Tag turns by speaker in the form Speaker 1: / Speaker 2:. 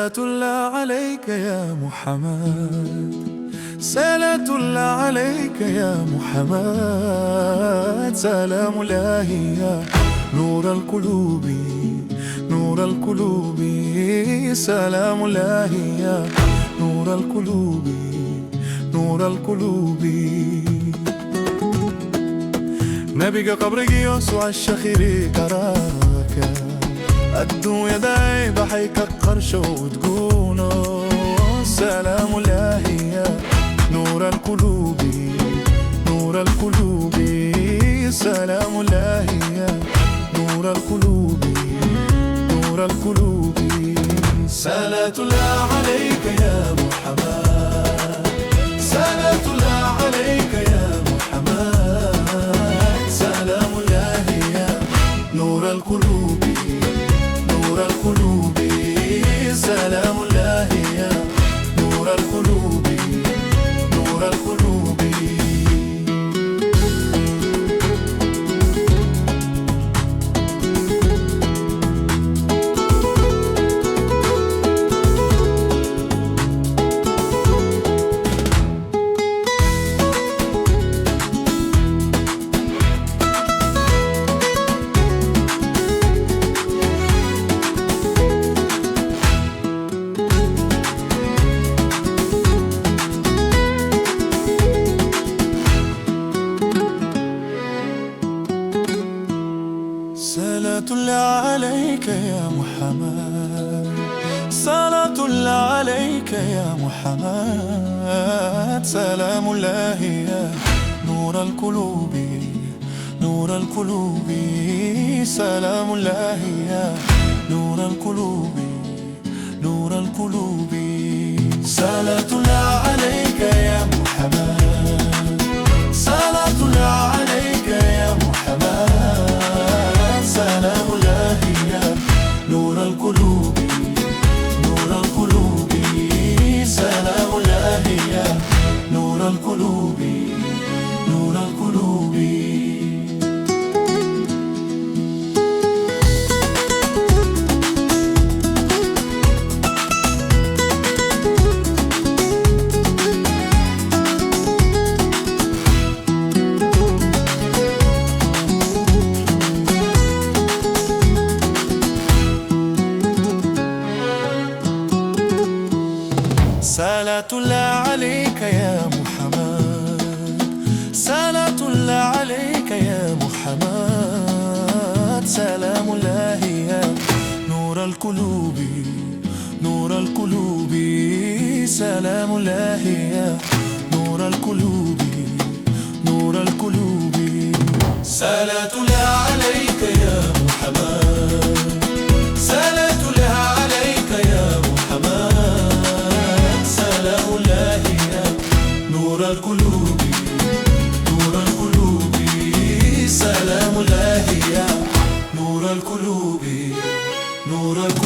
Speaker 1: صلاة الله عليك يا محمد، صلاة الله عليك يا محمد. سلام الله يا نور القلوب، نور القلوب. سلام الله يا نور القلوب، نور القلوب. نبيك قبرك يسوع الشخيري كراك، الدنيا داي بحيك قرش وتقولوا سلام الله يا نور القلوب، نور القلوب. سلام الله يا نور القلوب، نور القلوب. صلاة الله عليك يا محمد، صلاة الله عليك يا محمد. سلام الله يا نور القلوب، نور القلوب. سلام الله يا نور القلوب، نور القلوب. صلاة الله عليك يا محمد، صلاة الله عليك يا محمد. سلام الله يا نور القلوب، نور القلوب. سلام الله يا نور القلوب، نور القلوب. صلاة الله عليك يا محمد، صلاة الله عليك يا محمد. سلام الله يا نور القلوب، نور القلوب. سلام الله يا نور القلوب، نور القلوب. صلاة الله عليك يا محمد، صلاة الله عليك يا محمد. سلام الله يا نور القلوب، نور القلوب. سلام الله يا نور القلوب، نور القلوب. صلاة الله عليك يا محمد، صلاة الله عليك يا محمد. سلام الله يا نور القلوب، نور القلوب. سلام الله يا نور القلوب، نور القلوب.